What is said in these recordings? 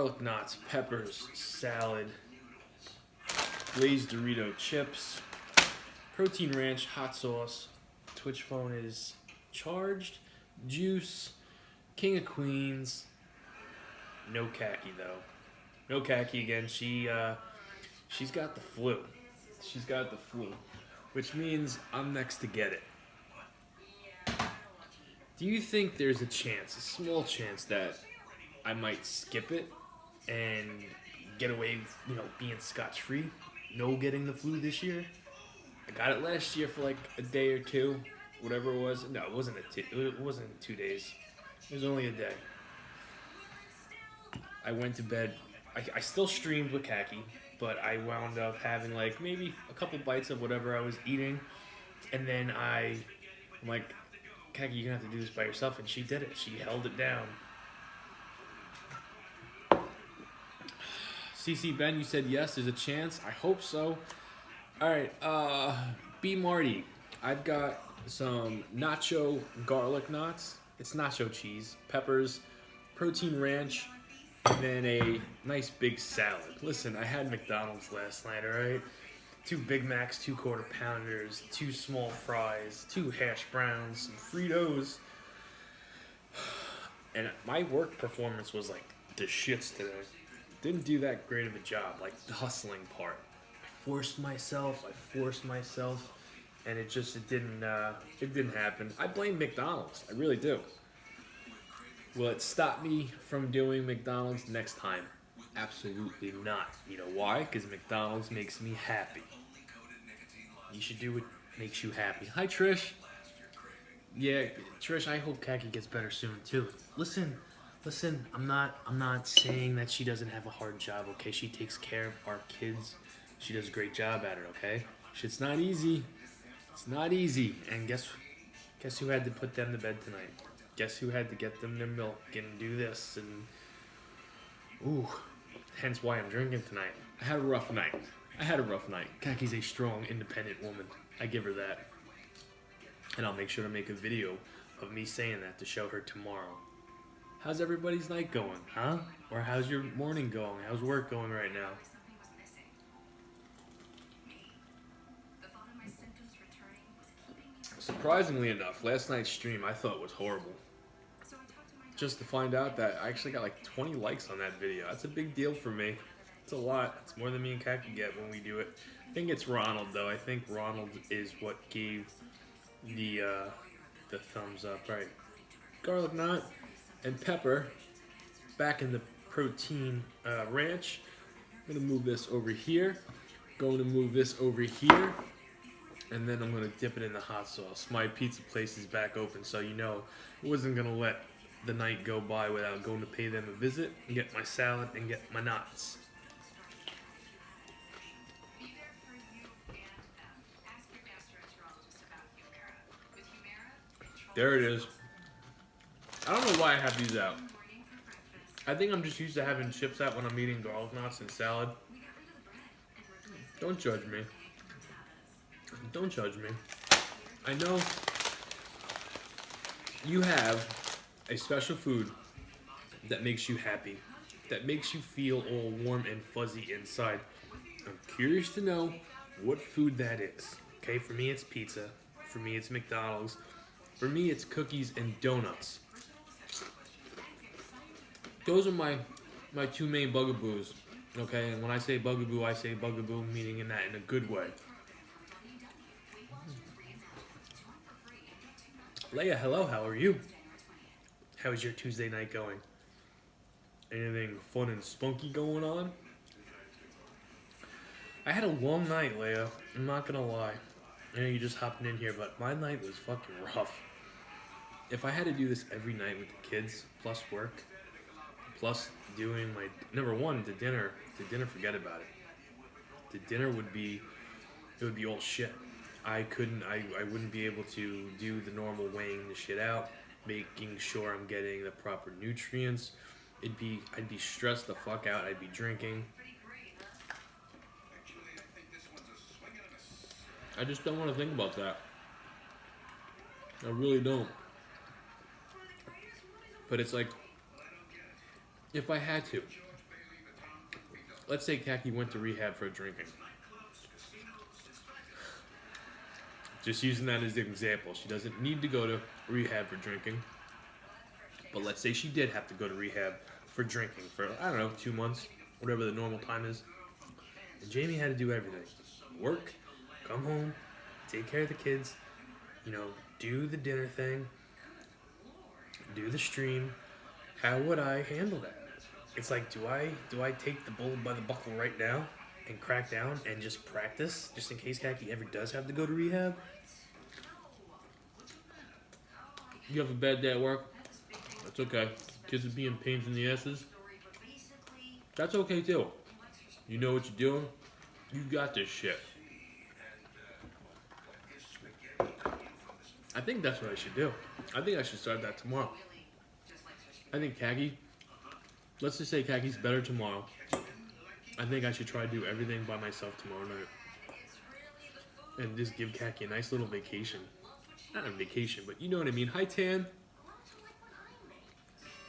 garlic knots, peppers, salad, glazed Dorito chips, protein ranch, hot sauce. Twitch phone is charged. Juice, king of queens. No khaki though. No khaki again. She's got the flu. She's got the flu, which means I'm next to get it. Do you think there's a chance, a small chance, that I might skip it and get away, being scotch-free? No getting the flu this year? I got it last year for like a day or two, whatever it was. No, it wasn't it wasn't 2 days. It was only a day. I went to bed. I still streamed with khaki, but I wound up having like maybe a couple bites of whatever I was eating, and then I'm like, Khaki, you're gonna have to do this by yourself, and she did it. She held it down. CC Ben, you said yes, there's a chance. I hope so. All right, B Marty, I've got some nacho garlic knots. It's nacho cheese, peppers, protein ranch, and then a nice big salad. Listen, I had McDonald's last night, all right? 2 Big Macs, 2 quarter pounders, 2 small fries, 2 hash browns, some Fritos. And my work performance was like the shits today. Didn't do that great of a job, like the hustling part. I forced myself, and it didn't happen. I blame McDonald's, I really do. Will it stop me from doing McDonald's next time? Absolutely not. You know why? Because McDonald's makes me happy. You should do what makes you happy. Hi, Trish. Yeah, Trish, I hope Khaki gets better soon, too. Listen, I'm not saying that she doesn't have a hard job, okay? She takes care of our kids. She does a great job at it, okay? Shit's not easy. It's not easy. And guess who had to put them to bed tonight? Guess who had to get them their milk and do this and... Hence why I'm drinking tonight. I had a rough night. Kaki's a strong, independent woman. I give her that. And I'll make sure to make a video of me saying that to show her tomorrow. How's everybody's night going, huh? Or how's your morning going? How's work going right now? Surprisingly enough, last night's stream I thought was horrible. Just to find out that I actually got like 20 likes on that video. That's a big deal for me. It's a lot. It's more than me and Khaki get when we do it. I think it's Ronald though. I think Ronald is what gave the thumbs up. Right. Garlic knot and pepper back in the protein ranch. I'm gonna move this over here. Going to move this over here. And then I'm gonna dip it in the hot sauce. My pizza place is back open, so I wasn't gonna let the night go by without going to pay them a visit and get my salad and get my knots. There it is. I don't know why I have these out. I think I'm just used to having chips out when I'm eating garlic knots and salad. Don't judge me. Don't judge me. I know you have a special food that makes you happy, that makes you feel all warm and fuzzy inside. I'm curious to know what food that is. Okay, for me it's pizza. For me it's McDonald's. For me it's cookies and donuts. Those are my 2 main bugaboos. Okay, and when I say bugaboo meaning in a good way. Leia, hello, how are you? How is your Tuesday night going? Anything fun and spunky going on? I had a long night, Leia. I'm not gonna lie. I know you're just hopping in here, but my night was fucking rough. If I had to do this every night with the kids, plus work, plus doing my... Number one, the dinner, forget about it. The dinner would be all shit. I wouldn't be able to do the normal weighing the shit out, making sure I'm getting the proper nutrients. I'd be stressed the fuck out. I'd be drinking. I just don't want to think about that. I really don't. But it's like, if I had to, let's say Kaki went to rehab for drinking. Just using that as an example. She doesn't need to go to rehab for drinking. But let's say she did have to go to rehab for drinking for, I don't know, 2 months, whatever the normal time is. And Jamie had to do everything. Work, come home, take care of the kids, do the dinner thing, do the stream. How would I handle that? It's like, do I take the bull by the buckle right now and crack down and just practice, just in case Kaki ever does have to go to rehab? You have a bad day at work? That's okay. Kids are being pains in the asses. That's okay too. You know what you're doing? You got this shit. I think that's what I should do. I think I should start that tomorrow. I think Kaki, let's just say Kaki's better tomorrow. I think I should try to do everything by myself tomorrow night. And just give Kaki a nice little vacation. Not a vacation, but you know what I mean. Hi, Tan.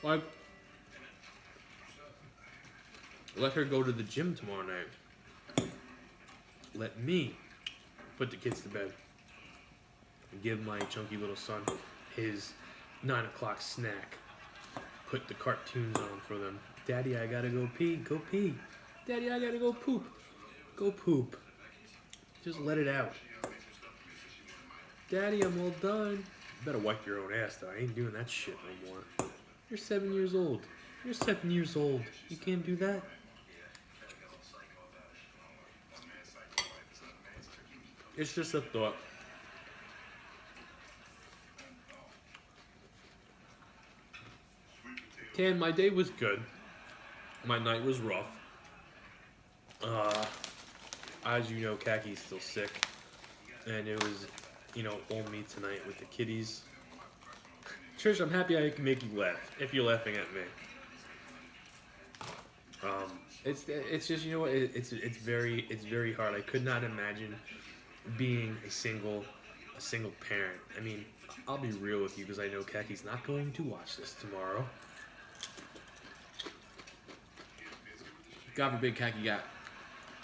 Like, let her go to the gym tomorrow night. Let me put the kids to bed. And give my chunky little son his 9 o'clock snack. Put the cartoons on for them. Daddy, I gotta go pee. Go pee. Daddy, I gotta go poop. Go poop. Just let it out. Daddy, I'm all done. You better wipe your own ass, though. I ain't doing that shit no more. You're 7 years old. You're 7 years old. You can't do that. It's just a thought. Tan, my day was good. My night was rough. As you know, Kaki's still sick. And it was, all me tonight with the kiddies. Trish, I'm happy I can make you laugh, if you're laughing at me. It's just, what, it's very hard. I could not imagine being a single parent. I mean, I'll be real with you because I know Kaki's not going to watch this tomorrow. God forbid Kaki got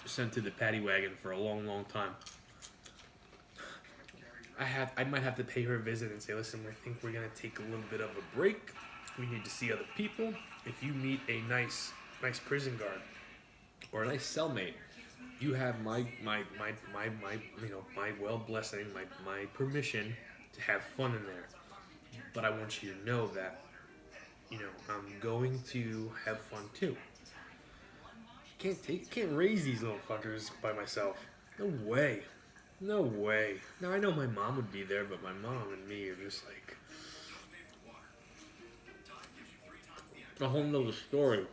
sent to the paddy wagon for a long, long time. I might have to pay her a visit and say, listen, I think we're gonna take a little bit of a break. We need to see other people. If you meet a nice prison guard or a nice cellmate, you have my well blessing, my permission to have fun in there. But I want you to know that, I'm going to have fun too. Can't raise these little fuckers by myself. No way. No way. Now I know my mom would be there, but my mom and me are just like a whole nother story.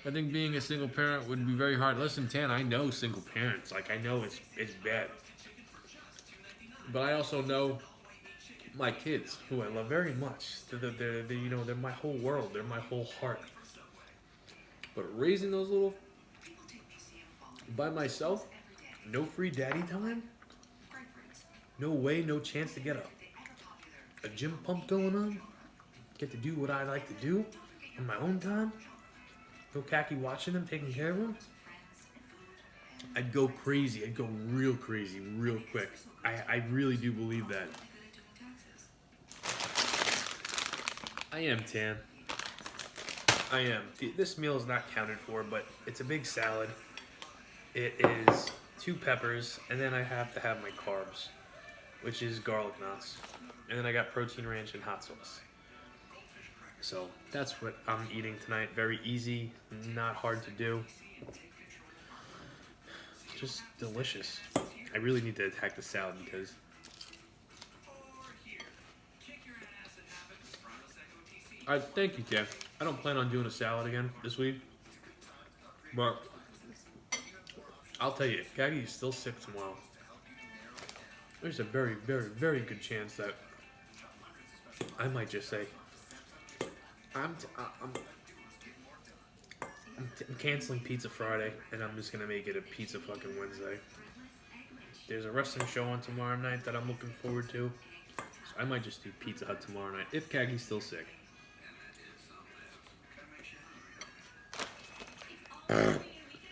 I think being a single parent would be very hard. Listen, Tan, I know single parents. Like, I know it's bad. But I also know my kids, who I love very much. They're my whole world. They're my whole heart. But raising those little by myself, no free daddy time, no way, no chance to get a gym pump going on, get to do what I like to do in my own time, no Kaki watching them, taking care of them. I'd go crazy. I'd go real crazy real quick. I really do believe that. I am, Tan. I am. This meal is not counted for, but it's a big salad. It is 2 peppers, and then I have to have my carbs, which is garlic knots. And then I got protein ranch and hot sauce. So that's what I'm eating tonight. Very easy, not hard to do. Just delicious. I really need to attack the salad because thank you, Kev. I don't plan on doing a salad again this week, but I'll tell you, if Kagi is still sick tomorrow, there's a very, very, very good chance that I might just say, I'm canceling Pizza Friday, and I'm just gonna make it a Pizza fucking Wednesday. There's a wrestling show on tomorrow night that I'm looking forward to, so I might just do Pizza Hut tomorrow night if Kagi's still sick.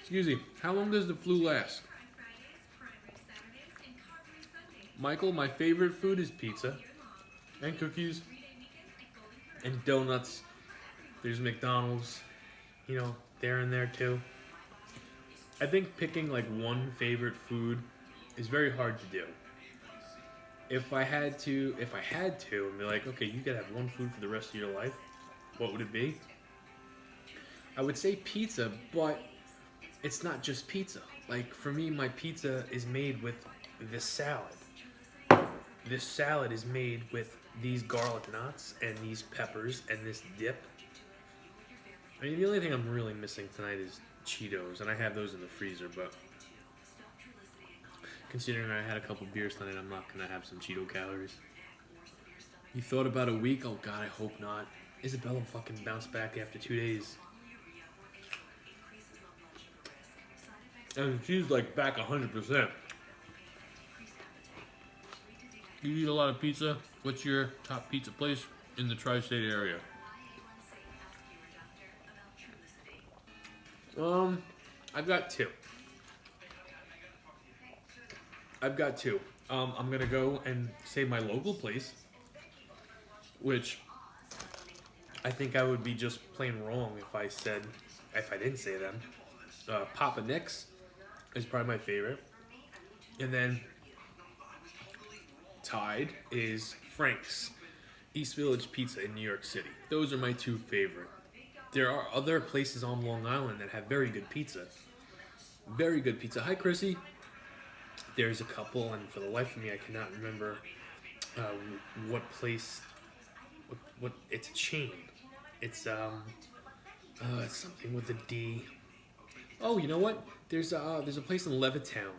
Excuse me. How long does the flu last? Michael, my favorite food is pizza and cookies and donuts. There's McDonald's, you know, there and there too. I think picking like one favorite food is very hard to do. If I had to, and be like, okay, you gotta have one food for the rest of your life, what would it be? I would say pizza, but it's not just pizza. Like for me, my pizza is made with this salad. This salad is made with these garlic knots and these peppers and this dip. I mean, the only thing I'm really missing tonight is Cheetos, and I have those in the freezer, but considering I had a couple beers tonight, I'm not going to have some Cheeto calories. You thought about a week? Oh god, I hope not. Isabella fucking bounced back after 2 days. And she's like back 100%. You eat a lot of pizza. What's your top pizza place in the tri-state area? I've got two. I'm gonna go and say my local place, which I think I would be just plain wrong if I didn't say them. Papa Nick's is probably my favorite, and then tied is Frank's East Village Pizza in New York City. Those are my two favorite. There are other places on Long Island that have very good pizza. Very good pizza. Hi, Chrissy. There's a couple, and for the life of me, I cannot remember what place. What it's a chain. It's something with a D. Oh, you know what? There's a place in Levittown.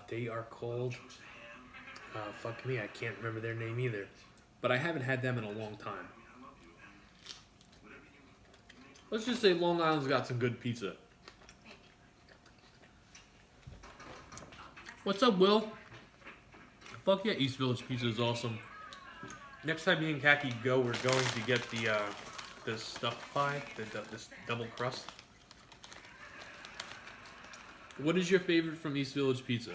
They are called. Fuck me, I can't remember their name either. But I haven't had them in a long time. Let's just say Long Island's got some good pizza. What's up, Will? Fuck yeah, East Village Pizza is awesome. Next time me and Kaki go, we're going to get the stuffed pie, this double crust. What is your favorite from East Village Pizza?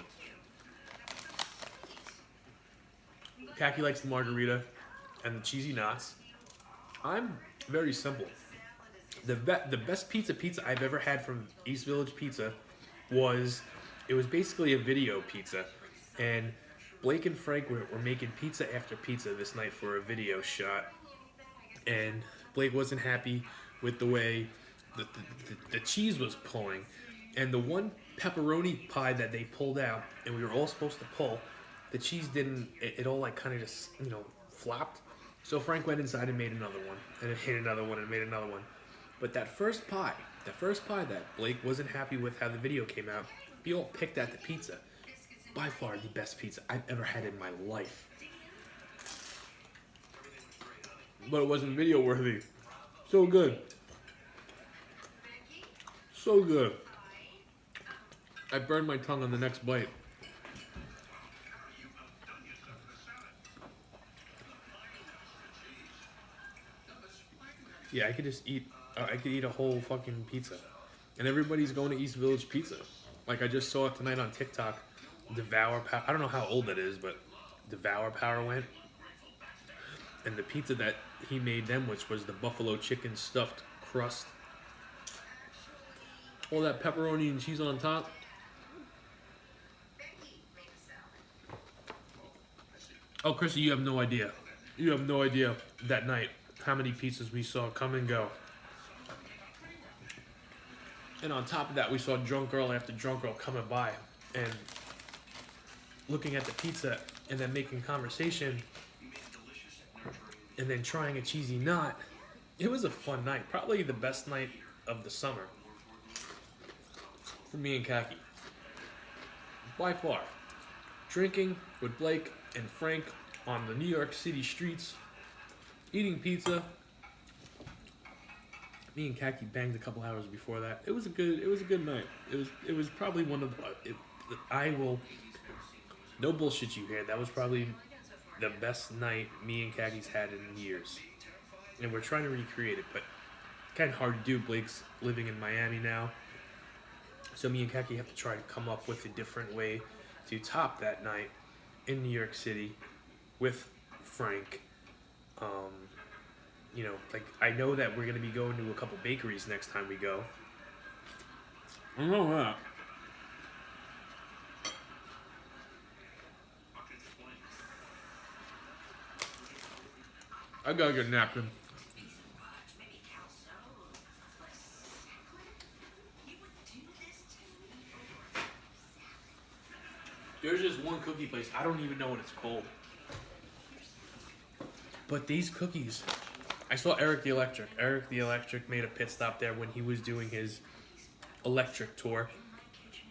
Kaki likes the margarita and the cheesy knots. I'm very simple. The best pizza I've ever had from East Village Pizza was basically a video pizza, and Blake and Frank were making pizza after pizza this night for a video shot, and Blake wasn't happy with the way the cheese was pulling, and the one pepperoni pie that they pulled out, and we were all supposed to pull, the cheese didn't, it all like kind of just, flopped. So Frank went inside and made another one, and it made another one, and made another one. But that first pie that Blake wasn't happy with how the video came out, we all picked at the pizza. By far the best pizza I've ever had in my life. But it wasn't video worthy. So good. So good. I burned my tongue on the next bite. Yeah, I could eat a whole fucking pizza. And everybody's going to East Village Pizza. Like I just saw it tonight on TikTok. Devour Power. I don't know how old that is, but Devour Power went. And the pizza that he made them, which was the buffalo chicken stuffed crust. All that pepperoni and cheese on top. Oh, Chrissy, you have no idea. You have no idea that night how many pizzas we saw come and go. And on top of that, we saw drunk girl after drunk girl coming by and looking at the pizza and then making conversation and then trying a cheesy knot. It was a fun night. Probably the best night of the summer for me and Kaki. By far. Drinking with Blake and Frank on the New York City streets, eating pizza. Me and Kaki banged a couple hours before that. It was a good night. It was probably one of the, no bullshit you here. That was probably the best night me and Kaki's had in years. And we're trying to recreate it, but kind of hard to do. Blake's living in Miami now, So me and Kaki have to try to come up with a different way to top that night in New York City with Frank. You know, like I know that we're gonna be going to a couple bakeries next time we go. I know that. I gotta get a napkin. There's just one cookie place. I don't even know what it's called. But these cookies, I saw Eric the Electric. Eric the Electric made a pit stop there when he was doing his electric tour.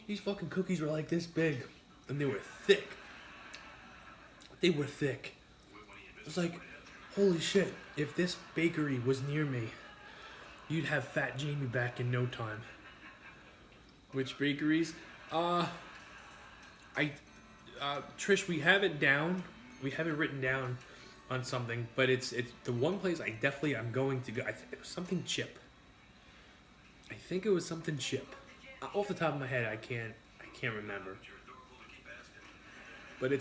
These fucking cookies were like this big, and they were thick. They were thick. It was like, holy shit, if this bakery was near me, you'd have Fat Jamie back in no time. Which bakeries? Trish, we have it down. We have it written down on something, but it's the one place I'm going to go. It was something chip. I think it was something chip. Off the top of my head, I can't remember. But it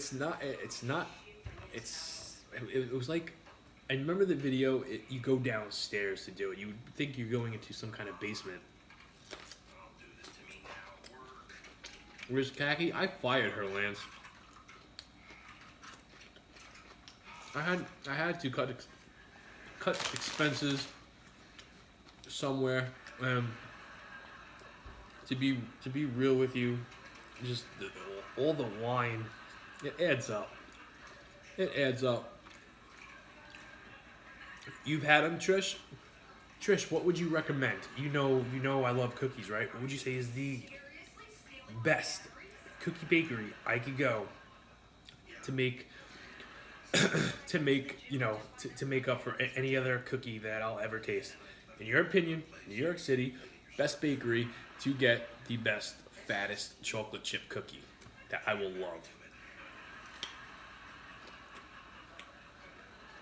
was like, I remember the video. You go downstairs to do it. You would think you're going into some kind of basement. Where's Kaki? I fired her, Lance. I had to cut expenses somewhere. To be real with you, just all the wine, it adds up. It adds up. You've had them, Trish? Trish, what would you recommend? You know I love cookies, right? What would you say is the best cookie bakery I could go to make to make up for any other cookie that I'll ever taste? In your opinion, New York City, best bakery to get the best, fattest chocolate chip cookie that I will love.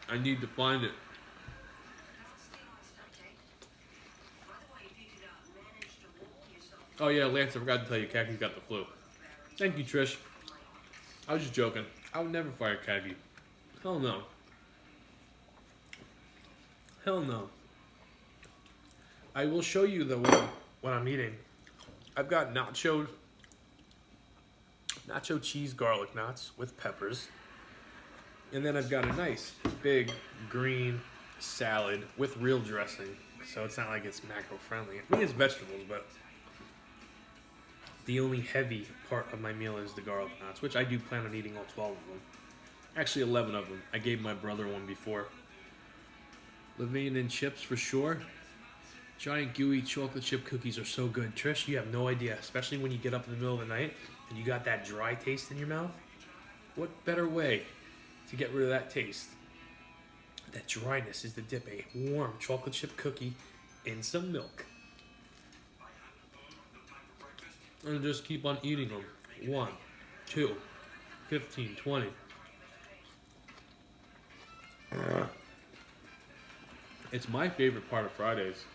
I need to find it. Oh yeah, Lance, I forgot to tell you, Kaki's got the flu. Thank you, Trish. I was just joking. I would never fire Kaki. Hell no. Hell no. I will show you the one what I'm eating. I've got nacho cheese garlic knots with peppers. And then I've got a nice big green salad with real dressing. So it's not like it's macro friendly. I mean, it's vegetables, but the only heavy part of my meal is the garlic knots, which I do plan on eating all 12 of them. Actually, 11 of them. I gave my brother one before. Levain and chips for sure. Giant gooey chocolate chip cookies are so good. Trish, you have no idea, especially when you get up in the middle of the night and you got that dry taste in your mouth. What better way to get rid of that taste? That dryness is to dip a warm chocolate chip cookie in some milk. And just keep on eating them. 1, 2, 15, 20. It's my favorite part of Fridays.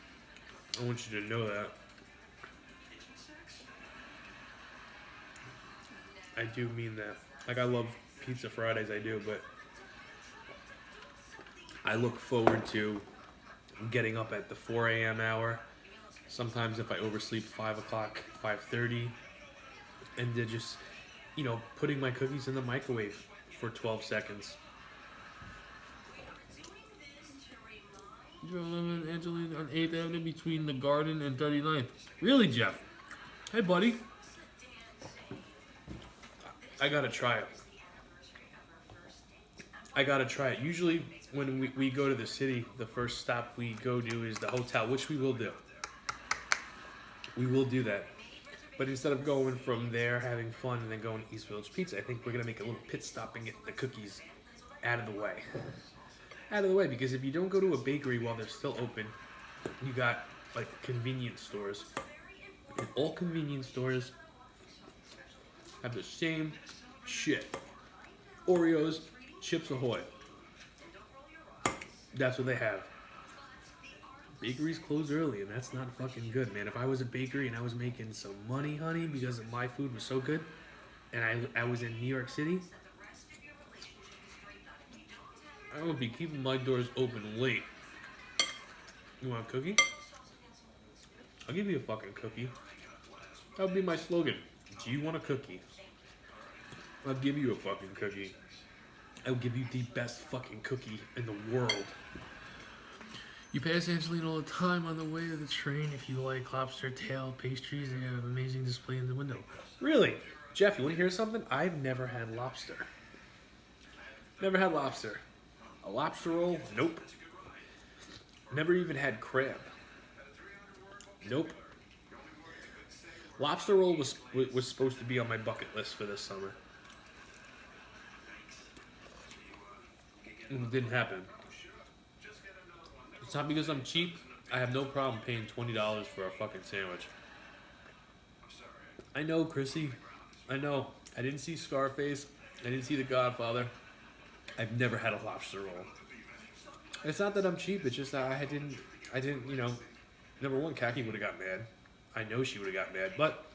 I want you to know that. I do mean that. Like, I love Pizza Fridays, I do, but I look forward to getting up at the 4 a.m. hour. Sometimes if I oversleep, 5 o'clock, 5:30, and then just, putting my cookies in the microwave for 12 seconds. You're living in Angelina on 8th Avenue between the Garden and 39th. Really, Jeff? Hey, buddy. I gotta try it. Usually when we go to the city, the first stop we go to is the hotel, which we will do. We will do that. But instead of going from there, having fun, and then going to East Village Pizza, I think we're going to make a little pit stop and get the cookies out of the way. Out of the way, because if you don't go to a bakery while they're still open, you got, like, convenience stores. And all convenience stores have the same shit. Oreos, Chips Ahoy. That's what they have. Bakeries close early, and that's not fucking good, man. If I was a bakery and I was making some money, honey, because my food was so good, and I was in New York City, I would be keeping my doors open late. You want a cookie? I'll give you a fucking cookie. That would be my slogan. Do you want a cookie? I'll give you a fucking cookie. I'll give you the best fucking cookie in the world. You pass Angeline all the time on the way to the train. If you like lobster tail pastries, they have an amazing display in the window. Really? Jeff, you want to hear something? I've never had lobster. Never had lobster. A lobster roll? Nope. Never even had crab. Nope. Lobster roll was supposed to be on my bucket list for this summer. It didn't happen. It's not because I'm cheap. I have no problem paying $20 for a fucking sandwich. I know, Chrissy. I know. I didn't see Scarface. I didn't see The Godfather. I've never had a lobster roll. It's not that I'm cheap. It's just that I didn't, you know, number one, Kaki would have got mad. I know she would have got mad, but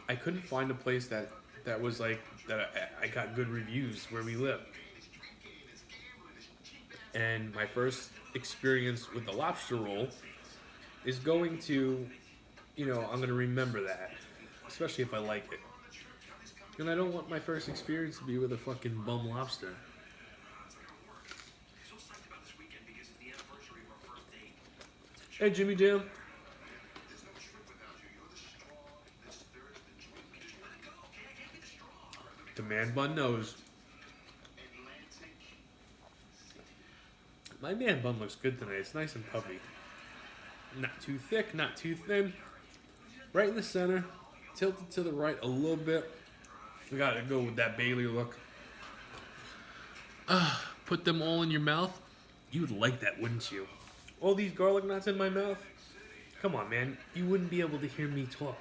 I couldn't find a place that was like, that I got good reviews where we live. And my first experience with the lobster roll is going to, you know, I'm going to remember that, especially if I like it. And I don't want my first experience to be with a fucking bum lobster. Hey, Jimmy Jam. The man bun knows. My man bun looks good tonight. It's nice and puffy. Not too thick, not too thin. Right in the center. Tilted to the right a little bit. We gotta go with that Bailey look. Put them all in your mouth. You would like that, wouldn't you? All these garlic knots in my mouth? Come on, man. You wouldn't be able to hear me talk.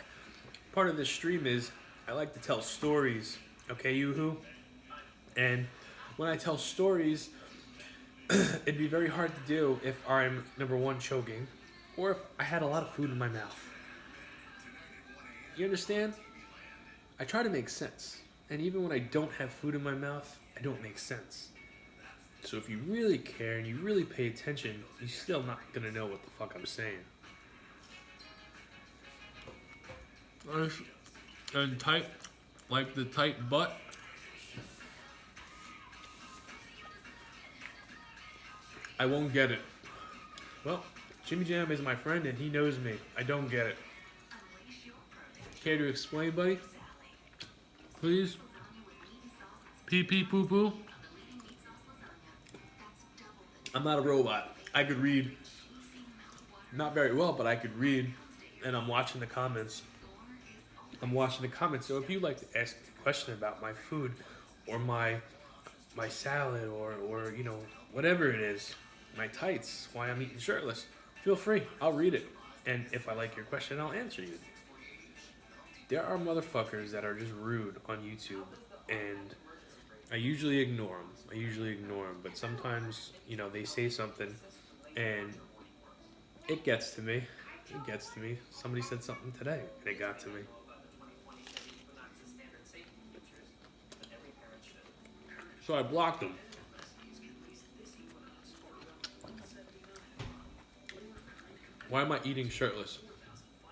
Part of this stream is I like to tell stories. Okay, yoo-hoo? And when I tell stories, it'd be very hard to do if I'm, number one, choking, or if I had a lot of food in my mouth. You understand? I try to make sense. And even when I don't have food in my mouth, I don't make sense. So if you really care and you really pay attention, you're still not going to know what the fuck I'm saying. Nice and tight, like the tight butt. I won't get it. Well, Jimmy Jam is my friend and he knows me. I don't get it. Care to explain, buddy? Please. Pee pee poo poo. I'm not a robot. I could read. Not very well, but I could read. And I'm watching the comments. So if you'd like to ask me a question about my food or my salad or you know, whatever it is, my tights, why I'm eating shirtless, feel free. I'll read it. And if I like your question, I'll answer you. There are motherfuckers that are just rude on YouTube, and I usually ignore them. But sometimes, you know, they say something, and it gets to me. Somebody said something today, and it got to me. So I blocked them. Why am I eating shirtless?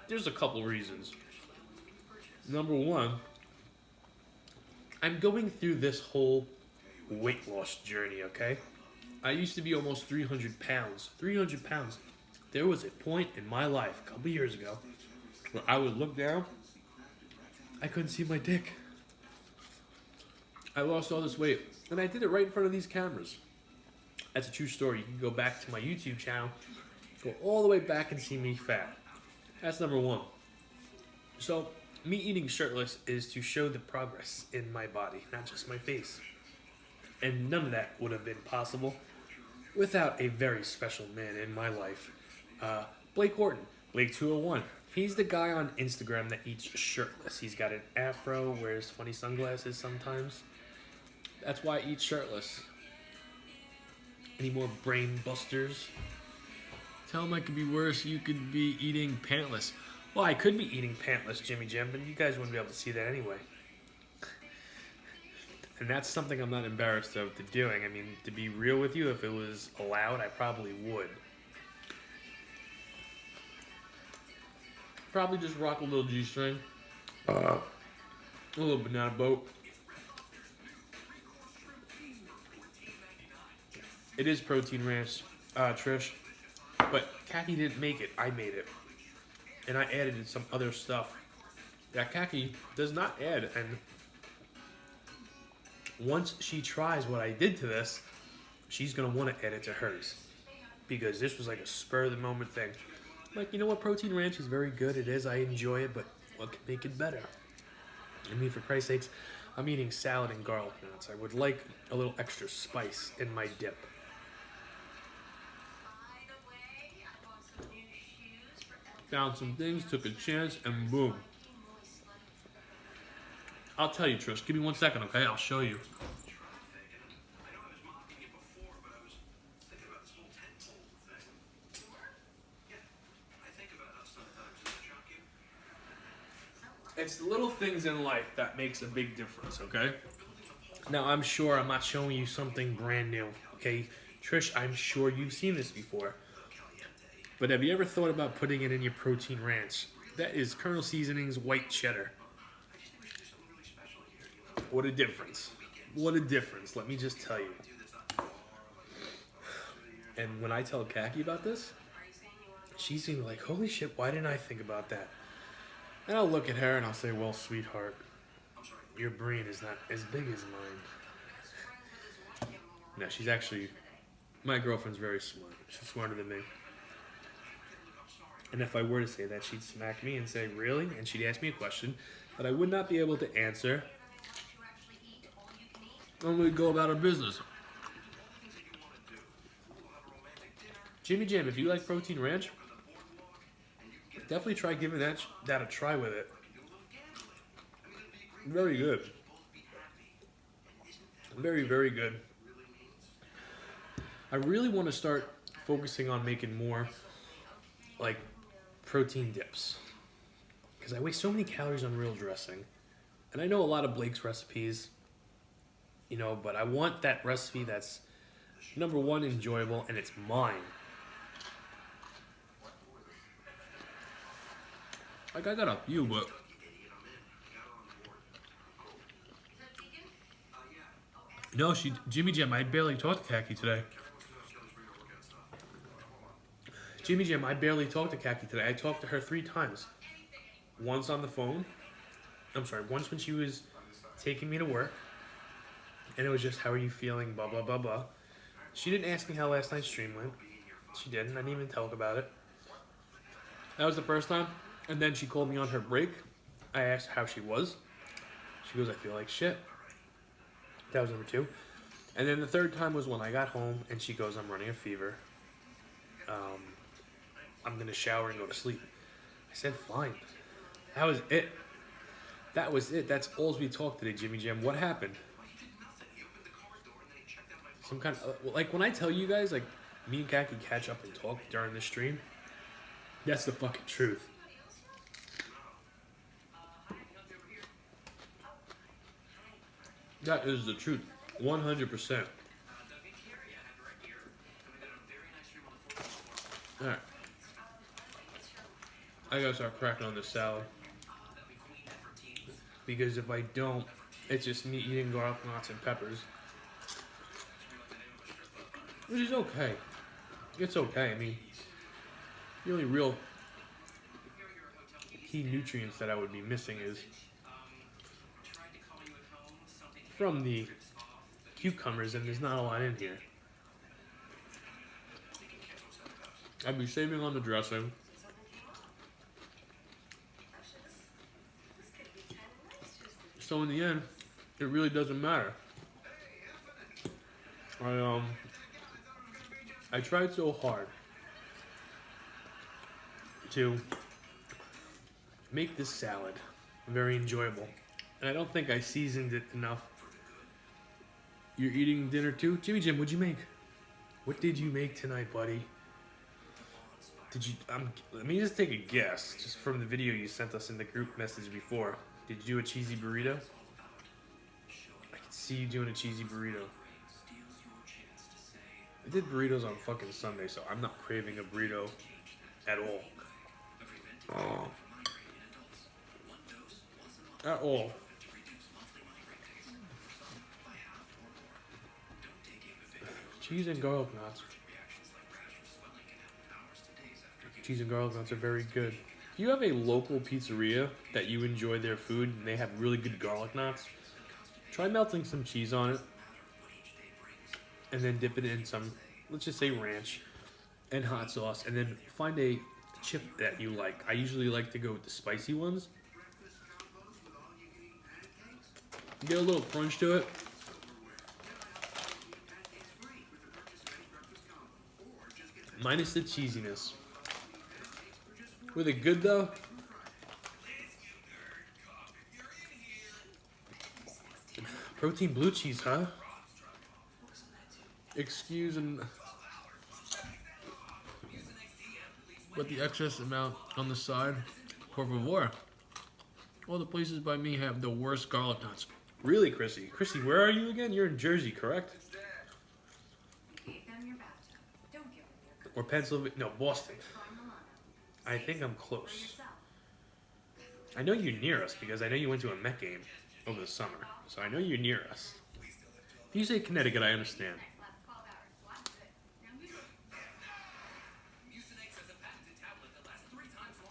There's a couple reasons. Number one, I'm going through this whole weight loss journey, okay? I used to be almost 300 pounds. 300 pounds. There was a point in my life, a couple years ago, where I would look down, I couldn't see my dick. I lost all this weight, and I did it right in front of these cameras. That's a true story. You can go back to my YouTube channel, go all the way back and see me fat. That's number one. So, me eating shirtless is to show the progress in my body, not just my face. And none of that would have been possible without a very special man in my life. Blake Horton, Blake201. He's the guy on Instagram that eats shirtless. He's got an afro, wears funny sunglasses sometimes. That's why I eat shirtless. Any more brain busters? Tell him I could be worse. You could be eating pantless. Well, I could be eating pantless, Jimmy Jim, but you guys wouldn't be able to see that anyway. And that's something I'm not embarrassed of to doing. I mean, to be real with you, if it was allowed, I probably would. Probably just rock a little G-string. A little banana boat. It is protein ranch, Trish. But Khaki didn't make it. I made it. And I added some other stuff that Khaki does not add. And once she tries what I did to this, she's going to want to add it to hers. Because this was like a spur-of-the-moment thing. Like, you know what? Protein ranch is very good. It is. I enjoy it. But what can make it better? I mean, for Christ's sakes, I'm eating salad and garlic knots. I would like a little extra spice in my dip. Found some things, took a chance, and boom. I'll tell you, Trish. Give me 1 second, okay? I'll show you. It's the little things in life that makes a big difference, okay? Now, I'm sure I'm not showing you something brand new, okay? Trish, I'm sure you've seen this before. But have you ever thought about putting it in your protein ranch? That is Colonel Seasoning's white cheddar. What a difference. What a difference, let me just tell you. And when I tell Khaki about this, she's gonna be like, holy shit, why didn't I think about that? And I'll look at her and I'll say, well, sweetheart, your brain is not as big as mine. No, she's actually, my girlfriend's very smart. She's smarter than me. And if I were to say that, she'd smack me and say, really? And she'd ask me a question that I would not be able to answer. And we'd go about our business. Jimmy Jam, if you like protein ranch, definitely try giving that a try with it. Very good. Very, very good. I really want to start focusing on making more, like, protein dips. Because I waste so many calories on real dressing. And I know a lot of Blake's recipes, you know, but I want that recipe that's, number one, enjoyable, and it's mine. Like, I got a few, but no, Jimmy Jam, I barely talked to Khaki today. Jimmy Jam, I barely talked to Khaki today. I talked to her 3 times. Once on the phone. Once when she was taking me to work. And it was just, how are you feeling, blah, blah, blah, blah. She didn't ask me how last night's stream went. She didn't. I didn't even talk about it. That was the first time. And then she called me on her break. I asked how she was. She goes, I feel like shit. That was number 2. And then the third time was when I got home and she goes, I'm running a fever. I'm going to shower and go to sleep. I said, fine. That was it. That was it. That's all we talked today, Jimmy Jam. What happened? Some kind of, like, when I tell you guys, like, me and Khaki catch up and talk during the stream, that's the fucking truth. That is the truth. 100%. Alright. I gotta start cracking on this salad. Because if I don't, it's just me eating garlic knots and peppers. Which is okay. It's okay. I mean, the only real key nutrients that I would be missing is from the cucumbers, and there's not a lot in here. I'd be saving on the dressing. So in the end, it really doesn't matter. I tried so hard to make this salad very enjoyable. And I don't think I seasoned it enough. You're eating dinner too? Jimmy Jim, what'd you make? What did you make tonight, buddy? Did you? Let me just take a guess, just from the video you sent us in the group message before. Did you do a cheesy burrito? I can see you doing a cheesy burrito. I did burritos on fucking Sunday, so I'm not craving a burrito at all. Oh. At all. Cheese and garlic knots. Cheese and garlic knots are very good. If you have a local pizzeria that you enjoy their food and they have really good garlic knots, try melting some cheese on it and then dip it in some, let's just say ranch and hot sauce, and then find a chip that you like. I usually like to go with the spicy ones. Get a little crunch to it. Minus the cheesiness. Were they good though? Protein blue cheese, huh? Excuse and... But the excess amount on the side, por favor. All the places by me have the worst garlic knots. Really, Chrissy? Chrissy, where are you again? You're in Jersey, correct? Or Pennsylvania? No, Boston. I think I'm close. I know you're near us because I know you went to a Met game over the summer. So I know you're near us. If you say Connecticut, I understand.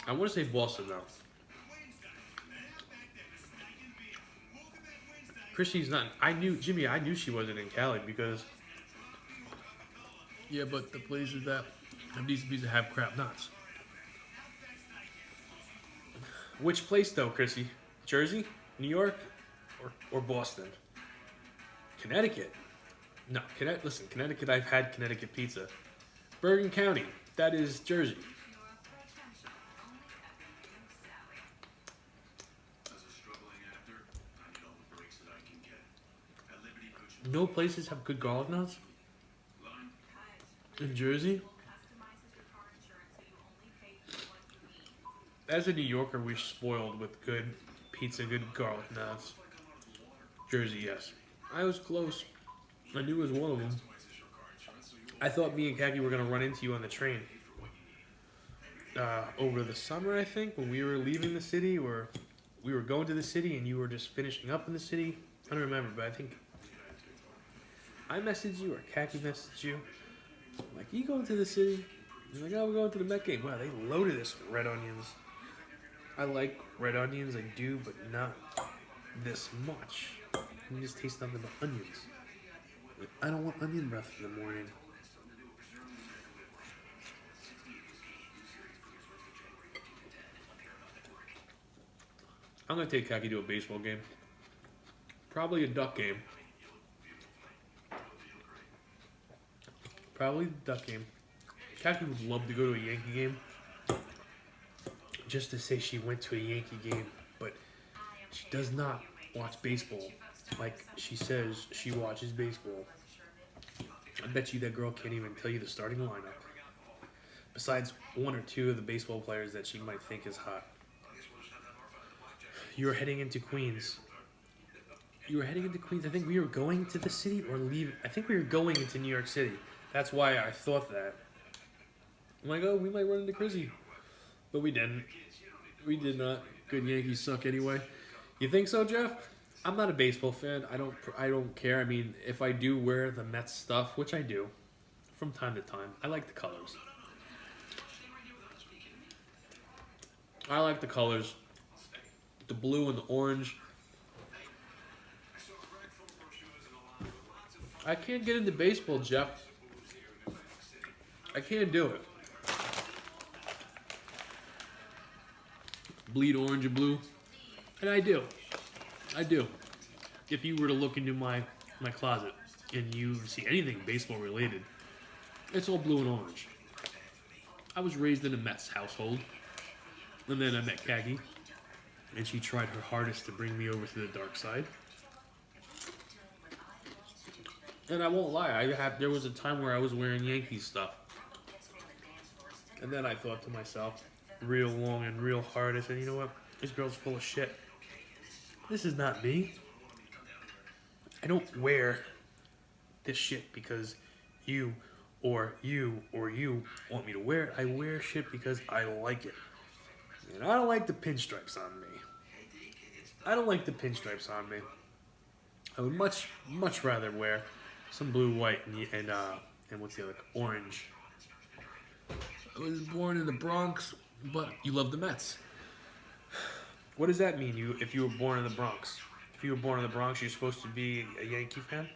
I want to say Boston, though. Chrissy's not... Jimmy, I knew she wasn't in Cali because... Yeah, but the places that have these pieces have crap knots. Which place, though, Chrissy? Jersey? New York? Or Boston? Connecticut? No, listen, Connecticut, I've had Connecticut pizza. Bergen County, that is Jersey. No places have good garlic knots? In Jersey? As a New Yorker, we're spoiled with good pizza, good garlic knots. Jersey, yes. I was close. I knew it was one of them. I thought me and Khaki were going to run into you on the train. Over the summer, I think, when we were leaving the city, or we were going to the city and you were just finishing up in the city. I don't remember, but I think I messaged you or Khaki messaged you. I'm like, you going to the city? You're like, oh, we're going to the Met game. Wow, they loaded this with red onions. I like red onions, I do, but not this much. You just taste nothing but onions. I don't want onion breath in the morning. I'm going to take Khaki to a baseball game. Probably a Duck game. Probably the Duck game. Khaki would love to go to a Yankee game. Just to say she went to a Yankee game. But she does not watch baseball like she says she watches baseball. I bet you that girl can't even tell you the starting lineup. Besides one or two of the baseball players that she might think is hot. You're heading into Queens. You were heading into Queens. I think we were going to the city or leave. I think we were going into New York City. That's why I thought that. I'm like, oh, we might run into Chrissy. But we didn't. We did not. Good Yankees suck anyway. You think so, Jeff? I'm not a baseball fan. I don't care. I mean, if I do wear the Mets stuff, which I do, from time to time, I like the colors. I like the colors. The blue and the orange. I can't get into baseball, Jeff. I can't do it. Bleed orange and blue. And I do. I do. If you were to look into my closet and you see anything baseball related, it's all blue and orange. I was raised in a Mets household. And then I met Khaki. And she tried her hardest to bring me over to the dark side. And I won't lie, there was a time where I was wearing Yankees stuff. And then I thought to myself, real long and real hard, I said, you know what? This girl's full of shit. This is not me. I don't wear this shit because you or you want me to wear it. I wear shit because I like it. And I don't like the pinstripes on me. I don't like the pinstripes on me. I would much rather wear some blue, white, and what's the other? Orange. I was born in the Bronx, but you love the Mets. What does that mean? If you were born in the Bronx? If you were born in the Bronx, you're supposed to be a Yankee fan?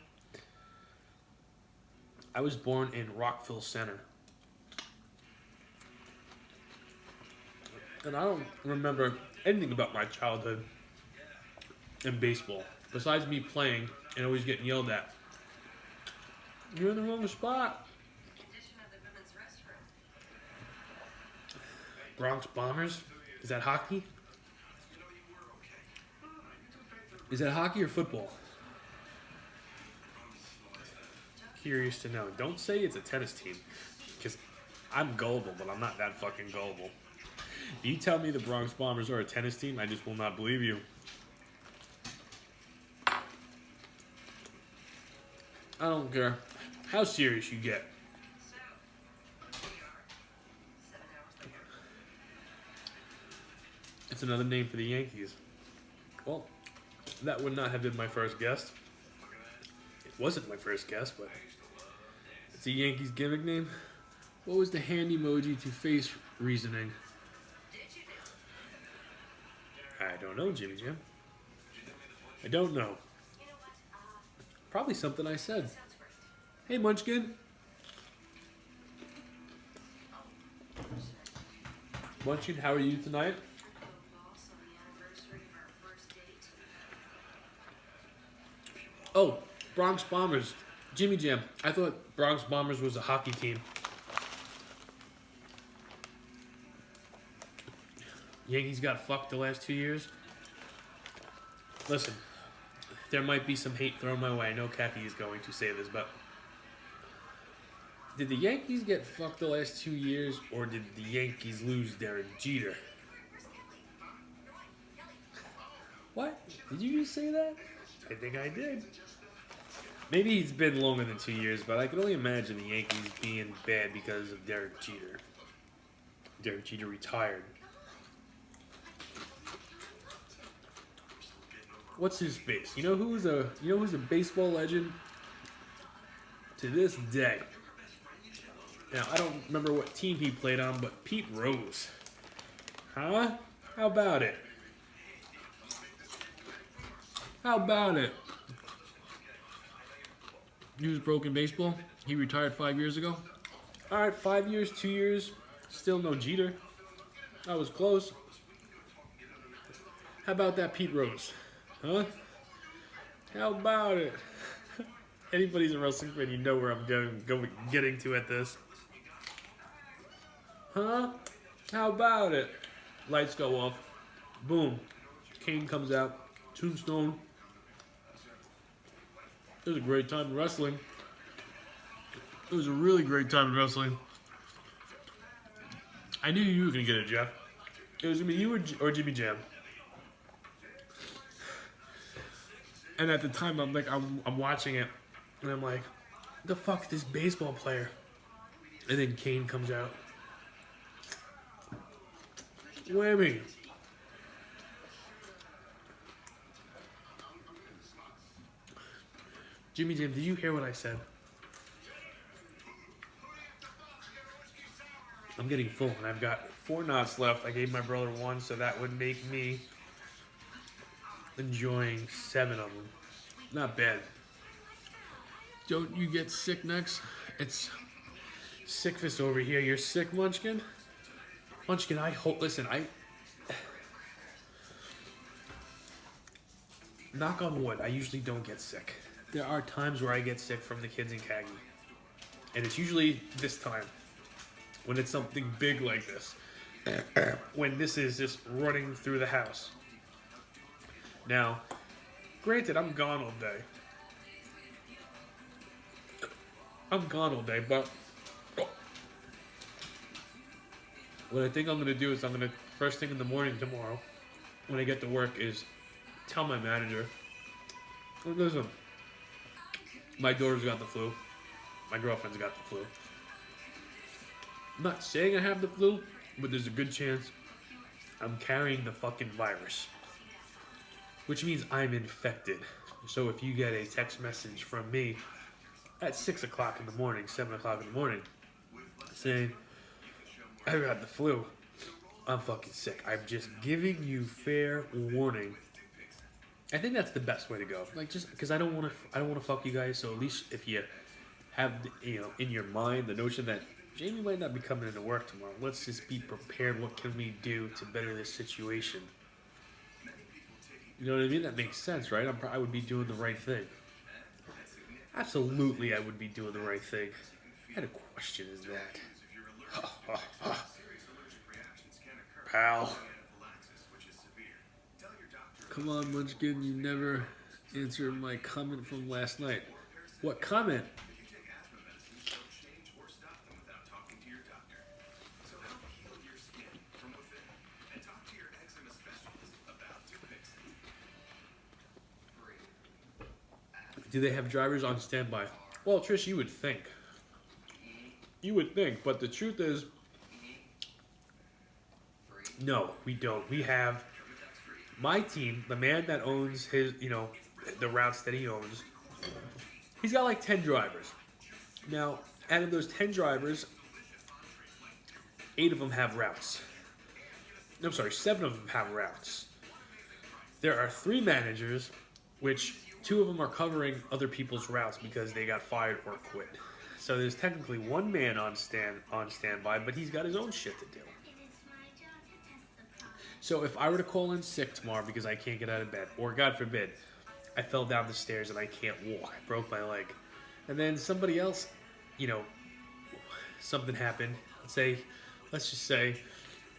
I was born in Rockville Center. And I don't remember anything about my childhood in baseball, besides me playing and always getting yelled at. You're in the wrong spot. Bronx Bombers? Is that hockey? Is that hockey or football? Curious to know. Don't say it's a tennis team, because I'm gullible, but I'm not that fucking gullible. If you tell me the Bronx Bombers are a tennis team, I just will not believe you. I don't care how serious you get. It's another name for the Yankees. Well, that would not have been my first guess. It wasn't my first guess, but it's a Yankees gimmick name. What was the hand emoji to face reasoning? I don't know, Jimmy Jim. I don't know. Probably something I said. Hey, Munchkin. Munchkin, how are you tonight? Oh, Bronx Bombers. Jimmy Jam. I thought Bronx Bombers was a hockey team. Yankees got fucked the last 2 years. Listen, there might be some hate thrown my way. I know Kathy is going to say this, but did the Yankees get fucked the last 2 years, or did the Yankees lose Derek Jeter? What? Did you just say that? I think I did. Maybe it's been longer than 2 years, but I can only imagine the Yankees being bad because of Derek Jeter. Derek Jeter retired. What's his face? You know who's a baseball legend to this day? Now I don't remember what team he played on, but Pete Rose. Huh? How about it? How about it? He was broken baseball. He retired 5 years ago. All right, 5 years, 2 years, still no Jeter. I was close. How about that Pete Rose? Huh? How about it? Anybody's a wrestling fan, you know where I'm getting to at this. Huh? How about it? Lights go off. Boom. Kane comes out. Tombstone. It was a great time in wrestling. It was a really great time in wrestling. I knew you were going to get it, Jeff. It was going to be you or Jimmy Jam. And at the time, I'm watching it, and I'm like, the fuck, this baseball player? And then Kane comes out. Whammy. Jimmy Jam, did you hear what I said? I'm getting full, and I've got 4 knots left. I gave my brother 1, so that would make me enjoying 7 of them. Not bad. Don't you get sick next? It's Sickfest over here. You're sick, Munchkin? Munchkin, listen, knock on wood, I usually don't get sick. There are times where I get sick from the kids in Kagi. And it's usually this time. When it's something big like this. When this is just running through the house. Now, granted, I'm gone all day. What I think I'm gonna do is I'm gonna first thing in the morning tomorrow, when I get to work, is tell my manager, "Look, listen, my daughter's got the flu, my girlfriend's got the flu. I'm not saying I have the flu, but there's a good chance I'm carrying the fucking virus, which means I'm infected. So if you get a text message from me at 6 o'clock in the morning, 7 o'clock in the morning, saying, I got the flu, I'm fucking sick. I'm just giving you fair warning. I think that's the best way to go. Like, just because I don't want to fuck you guys. So at least if you have, in your mind the notion that Jamie might not be coming into work tomorrow, let's just be prepared. What can we do to better this situation? You know what I mean? That makes sense, right? I would be doing the right thing. Absolutely, I would be doing the right thing. What kind of question is that? Pal. Come on, Munchkin, you never answered my comment from last night. What comment? Do they have drivers on standby? Well, Trish, you would think. You would think, but the truth is, no, we don't. We have my team, the man that owns his, the routes that he owns. He's got like 10 drivers. Now, out of those 10 drivers, 8 of them have routes. No, I'm sorry, 7 of them have routes. There are 3 managers, which 2 of them are covering other people's routes because they got fired or quit. So there's technically 1 man on standby, but he's got his own shit to do. So if I were to call in sick tomorrow because I can't get out of bed, or God forbid, I fell down the stairs and I can't walk, I broke my leg, and then somebody else, something happened. Let's just say,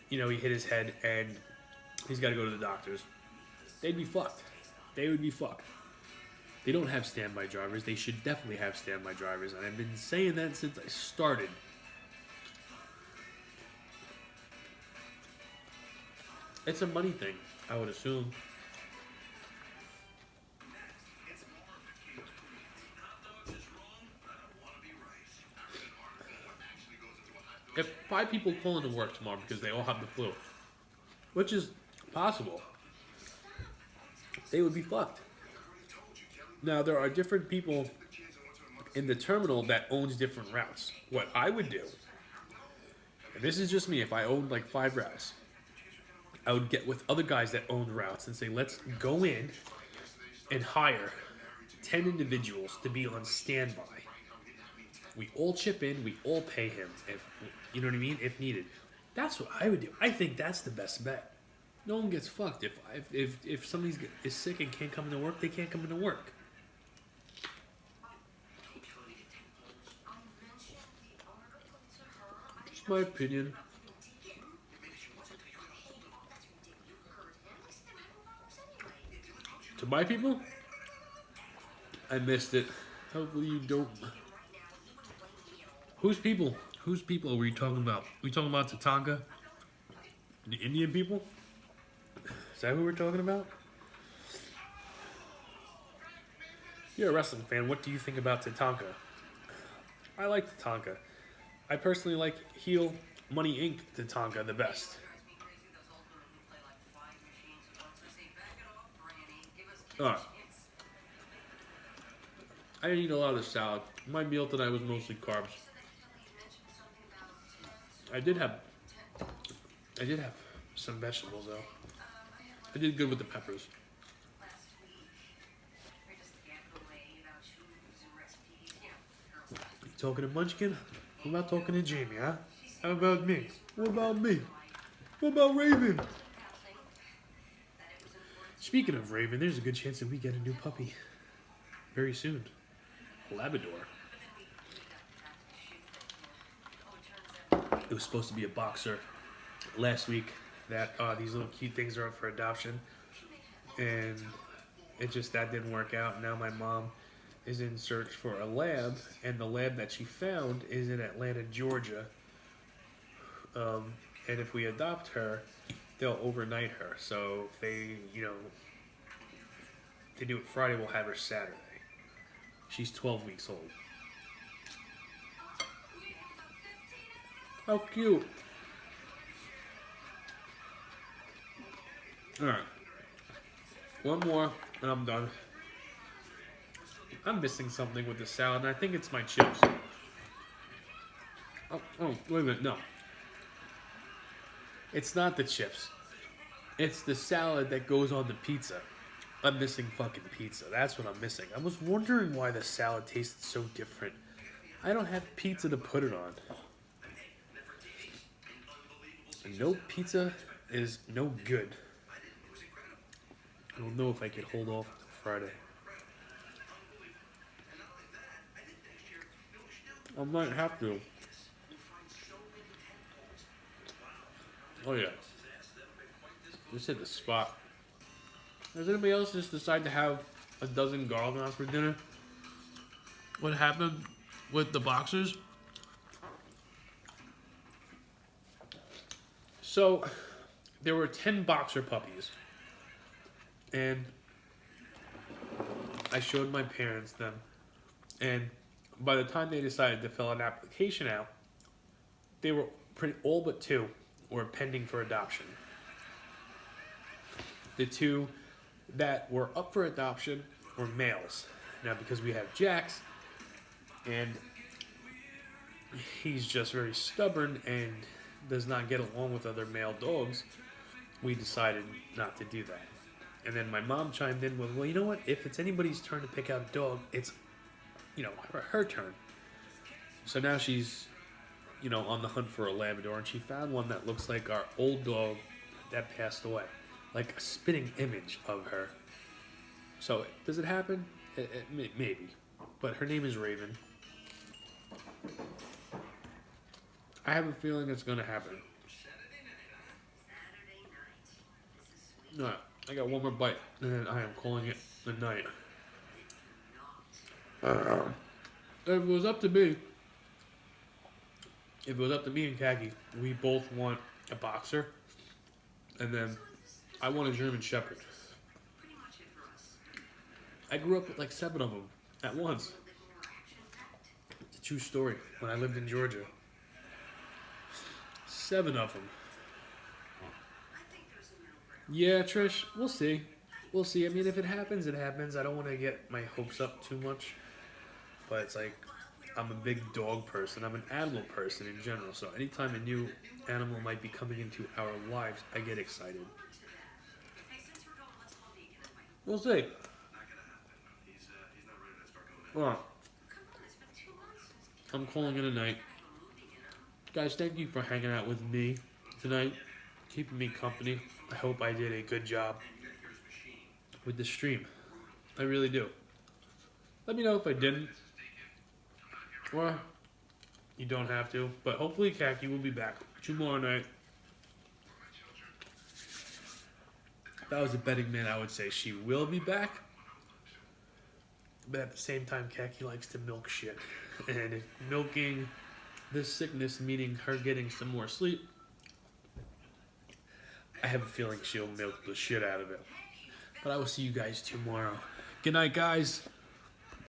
he hit his head and he's got to go to the doctors. They'd be fucked. They would be fucked. They don't have standby drivers. They should definitely have standby drivers, and I've been saying that since I started. It's a money thing, I would assume. If 5 people call into work tomorrow because they all have the flu, which is possible, they would be fucked. Now, there are different people in the terminal that owns different routes. What I would do, and this is just me, if I owned like 5 routes, I would get with other guys that own routes and say, let's go in and hire 10 individuals to be on standby. We all chip in, we all pay him, if you know what I mean, if needed. That's what I would do. I think that's the best bet. No one gets fucked. If somebody is sick and can't come into work, they can't come into work. Just my opinion. To my people, I missed it. Hopefully you don't. Whose people? Whose people are we talking about? Are we talking about Tatanka? The Indian people? Is that who we're talking about? You're a wrestling fan. What do you think about Tatanka? I like Tatanka. I personally like heel Money Inc. Tatanka the best. I didn't eat a lot of salad. My meal tonight was mostly carbs. I did have some vegetables though. I did good with the peppers. You talking to Munchkin? What about talking to Jamie, huh? How about me? What about me? What about Raven? Speaking of Raven, there's a good chance that we get a new puppy very soon. Labrador. It was supposed to be a boxer last week. That these little cute things are up for adoption, and that didn't work out. Now my mom is in search for a lab, and the lab that she found is in Atlanta, Georgia. And if we adopt her, they'll overnight her. So if they, they do it Friday, we'll have her Saturday. She's 12 weeks old. How cute. Alright. One more, and I'm done. I'm missing something with the salad, and I think it's my chips. Oh, wait a minute, no. It's not the chips. It's the salad that goes on the pizza. I'm missing fucking pizza. That's what I'm missing. I was wondering why the salad tasted so different. I don't have pizza to put it on. No pizza is no good. I don't know if I could hold off until Friday. I might have to. Oh yeah. This hit the spot. Does anybody else just decide to have a dozen garlic knots for dinner? What happened with the boxers? So, there were 10 boxer puppies. And I showed my parents them. And by the time they decided to fill an application out, they were all but 2 were pending for adoption. The 2 that were up for adoption were males. Now, because we have Jax, and he's just very stubborn and does not get along with other male dogs, we decided not to do that. And then my mom chimed in with, well, you know what? If it's anybody's turn to pick out a dog, it's, her turn. So now she's, on the hunt for a Labrador, and she found one that looks like our old dog that passed away. Like a spitting image of her. So, does it happen? Maybe. But her name is Raven. I have a feeling it's going to happen. Alright, I got one more bite, and then I am calling it a night. If it was up to me and Khaki, we both want a boxer, and then I want a German Shepherd. I grew up with like 7 of them at once. It's a true story. When I lived in Georgia, 7 of them. Yeah, Trish, we'll see. We'll see. I mean, if it happens, it happens. I don't want to get my hopes up too much. But it's like, I'm a big dog person. I'm an animal person in general. So anytime a new animal might be coming into our lives, I get excited. We'll see. Well, I'm calling it a night. Guys, thank you for hanging out with me tonight, keeping me company. I hope I did a good job with the stream. I really do. Let me know if I didn't. Or you don't have to. But hopefully Khaki will be back tomorrow night. If I was a betting man, I would say she will be back. But at the same time, Khaki likes to milk shit. And if milking this sickness, meaning her getting some more sleep, I have a feeling she'll milk the shit out of it. But I will see you guys tomorrow. Good night, guys.